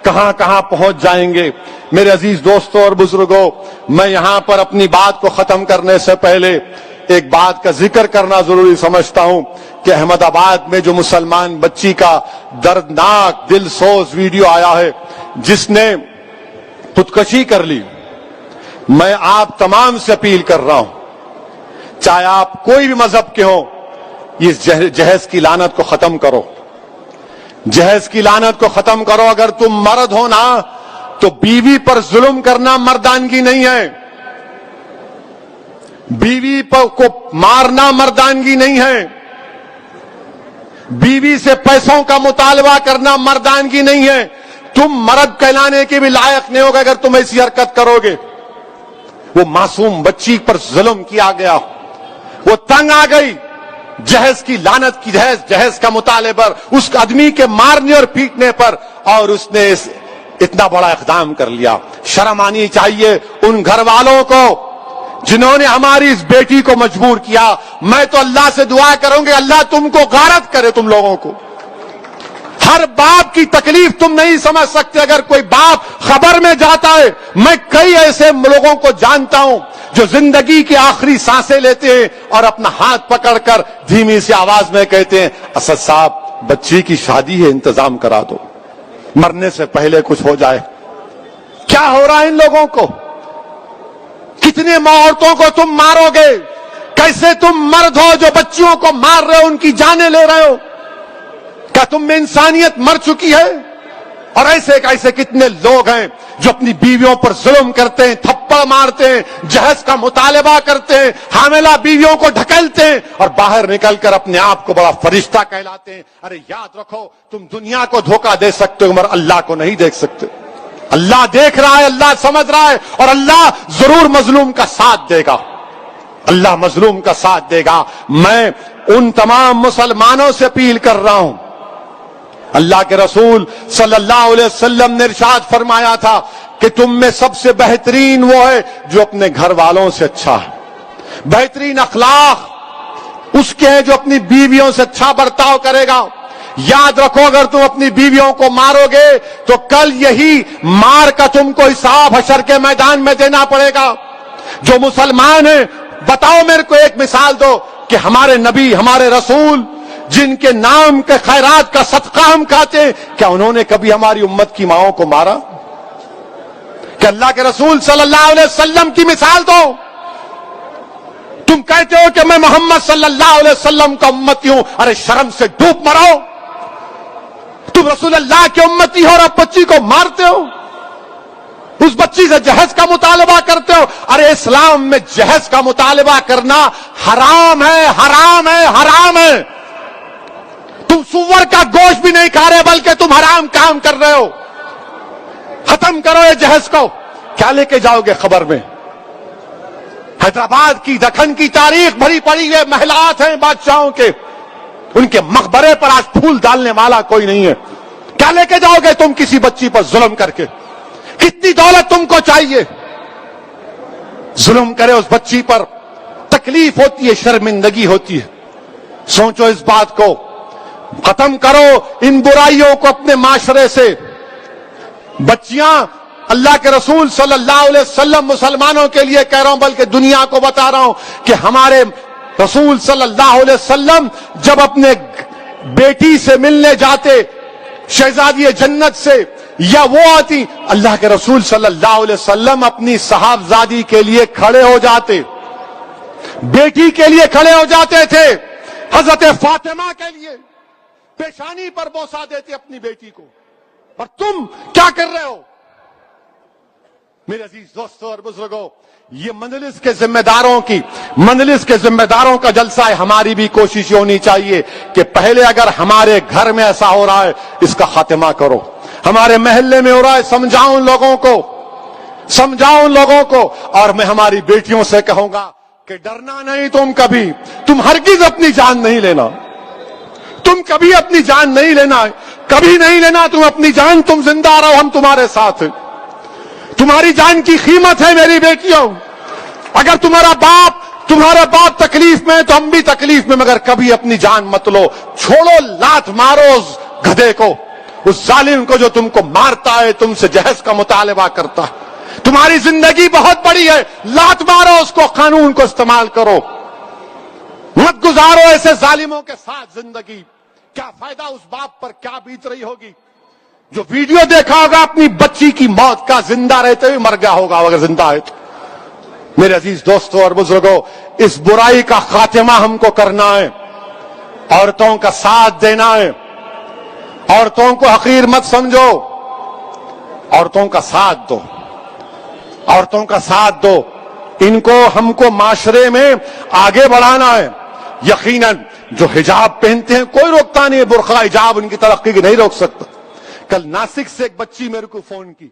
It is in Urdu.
کہاں کہاں پہنچ جائیں گے۔ میرے عزیز دوستوں اور بزرگوں، میں یہاں پر اپنی بات کو ختم کرنے سے پہلے ایک بات کا ذکر کرنا ضروری سمجھتا ہوں کہ احمد آباد میں جو مسلمان بچی کا دردناک دل سوز ویڈیو آیا ہے جس نے خودکشی کر لی، میں آپ تمام سے اپیل کر رہا ہوں، چاہے آپ کوئی بھی مذہب کے ہوں، اس جہیز کی لعنت کو ختم کرو، جہیز کی لعنت کو ختم کرو۔ اگر تم مرد ہو نا تو بیوی پر ظلم کرنا مردانگی نہیں ہے، بیوی کو مارنا مردانگی نہیں ہے، بیوی سے پیسوں کا مطالبہ کرنا مردانگی نہیں ہے۔ تم مرد کہلانے کے بھی لائق نہیں ہوگا اگر تم ایسی حرکت کرو گے۔ وہ معصوم بچی پر ظلم کیا گیا، وہ تنگ آ گئی جہیز کی لعنت کی، جہیز کا مطالبہ اس آدمی کے مارنے اور پیٹنے پر، اور اس نے اتنا بڑا اقدام کر لیا۔ شرم آنی چاہیے ان گھر والوں کو جنہوں نے ہماری اس بیٹی کو مجبور کیا۔ میں تو اللہ سے دعا کروں گی اللہ تم کو غارت کرے، تم لوگوں کو۔ ہر باپ کی تکلیف تم نہیں سمجھ سکتے۔ اگر کوئی باپ خبر میں جاتا ہے، میں کئی ایسے لوگوں کو جانتا ہوں جو زندگی کی آخری سانسیں لیتے ہیں اور اپنا ہاتھ پکڑ کر دھیمی سی آواز میں کہتے ہیں اسد صاحب بچی کی شادی ہے، انتظام کرا دو، مرنے سے پہلے کچھ ہو جائے۔ کیا ہو رہا ہے ان لوگوں کو؟ کتنے عورتوں کو تم مارو گے؟ کیسے تم مرد ہو جو بچیوں کو مار رہے ہو، ان کی جانیں لے رہے ہو؟ کیا تم میں انسانیت مر چکی ہے؟ اور ایسے کتنے لوگ ہیں جو اپنی بیویوں پر ظلم کرتے ہیں، تھپڑ مارتے ہیں، جہیز کا مطالبہ کرتے ہیں، حاملہ بیویوں کو ڈھکیلتے ہیں اور باہر نکل کر اپنے آپ کو بڑا فرشتہ کہلاتے ہیں۔ ارے یاد رکھو تم دنیا کو دھوکہ دے سکتے ہو مگر اللہ کو نہیں دیکھ سکتے۔ اللہ دیکھ رہا ہے، اللہ سمجھ رہا ہے، اور اللہ ضرور مظلوم کا ساتھ دے گا، اللہ مظلوم کا ساتھ دے گا۔ میں ان تمام مسلمانوں سے اپیل کر رہا ہوں، اللہ کے رسول صلی اللہ علیہ وسلم نے ارشاد فرمایا تھا کہ تم میں سب سے بہترین وہ ہے جو اپنے گھر والوں سے اچھا ہے، بہترین اخلاق اس کے ہیں جو اپنی بیویوں سے اچھا برتاؤ کرے گا۔ یاد رکھو اگر تم اپنی بیویوں کو مارو گے تو کل یہی مار کا تم کو حساب حشر کے میدان میں دینا پڑے گا۔ جو مسلمان ہیں بتاؤ میرے کو ایک مثال دو کہ ہمارے نبی ہمارے رسول جن کے نام کے خیرات کا صدقہ ہم کھاتے ہیں، کیا انہوں نے کبھی ہماری امت کی ماؤں کو مارا؟ کہ اللہ کے رسول صلی اللہ علیہ وسلم کی مثال دو۔ تم کہتے ہو کہ میں محمد صلی اللہ علیہ وسلم کا امتی ہوں، ارے شرم سے ڈوب مرو۔ تم رسول اللہ کے امتی ہو اور اب بچی کو مارتے ہو، اس بچی سے جہیز کا مطالبہ کرتے ہو۔ ارے اسلام میں جہیز کا مطالبہ کرنا حرام ہے، حرام ہے، حرام ہے۔ تم سور کا گوشت بھی نہیں کھا رہے بلکہ تم حرام کام کر رہے ہو۔ ختم کرو یہ جہیز کو۔ کیا لے کے جاؤ گے خبر میں؟ حیدرآباد کی دکن کی تاریخ بھری پڑی ہے، محلات ہیں بادشاہوں کے، ان کے مقبرے پر آج پھول ڈالنے والا کوئی نہیں ہے۔ کیا لے کے جاؤ گے تم کسی بچی پر ظلم کر کے؟ کتنی دولت تم کو چاہیے؟ ظلم کرے اس بچی پر، تکلیف ہوتی ہے، شرمندگی ہوتی ہے۔ سوچو اس بات کو، ختم کرو ان برائیوں کو اپنے معاشرے سے۔ بچیاں اللہ کے رسول صلی اللہ علیہ وسلم مسلمانوں کے لیے کہہ رہا ہوں بلکہ دنیا کو بتا رہا ہوں کہ ہمارے رسول صلی اللہ علیہ وسلم جب اپنے بیٹی سے ملنے جاتے، شہزادی جنت سے یا وہ آتی، اللہ کے رسول صلی اللہ علیہ وسلم اپنی صاحبزادی کے لیے کھڑے ہو جاتے، بیٹی کے لیے کھڑے ہو جاتے تھے۔ حضرت فاطمہ کے لیے پیشانی پر بوسا دیتے اپنی بیٹی کو، اور تم کیا کر رہے ہو؟ میرے عزیز دوستوں اور بزرگوں، یہ مجلس کے ذمہ داروں کا جلسہ ہے۔ ہماری بھی کوشش ہونی چاہیے کہ پہلے اگر ہمارے گھر میں ایسا ہو رہا ہے اس کا خاتمہ کرو، ہمارے محلے میں ہو رہا ہے سمجھاؤ ان لوگوں کو، اور میں ہماری بیٹیوں سے کہوں گا کہ ڈرنا نہیں، تم ہرگز اپنی جان نہیں لینا، تم کبھی اپنی جان نہیں لینا، کبھی نہیں لینا تم اپنی جان، تم زندہ رہو، ہم تمہارے ساتھ ہیں۔ تمہاری جان کی قیمت ہے میری بیٹیوں۔ اگر تمہارا باپ تکلیف میں تو ہم بھی تکلیف میں، مگر کبھی اپنی جان مت لو۔ چھوڑو، لات مارو اس گدھے کو، اس ظالم کو جو تم کو مارتا ہے، تم سے جہیز کا مطالبہ کرتا ہے. تمہاری زندگی بہت بڑی ہے، لات مارو اس کو، قانون کو استعمال کرو، مت گزارو ایسے ظالموں کے ساتھ زندگی. کیا فائدہ اس باپ پر، کیا بیت رہی ہوگی جو ویڈیو دیکھا ہوگا اپنی بچی کی موت کا، زندہ رہتے ہوئے مر گیا ہوگا اگر زندہ ہے تو. میرے عزیز دوستوں اور بزرگوں، اس برائی کا خاتمہ ہم کو کرنا ہے، عورتوں کا ساتھ دینا ہے. عورتوں کو حقیر مت سمجھو، عورتوں کا ساتھ دو، عورتوں کا ساتھ دو. ان کو ہم کو معاشرے میں آگے بڑھانا ہے. یقیناً جو حجاب پہنتے ہیں کوئی روکتا نہیں ہے، برقع حجاب ان کی ترقی کی نہیں روک سکتا. کل ناسک سے ایک بچی میرے کو فون کی،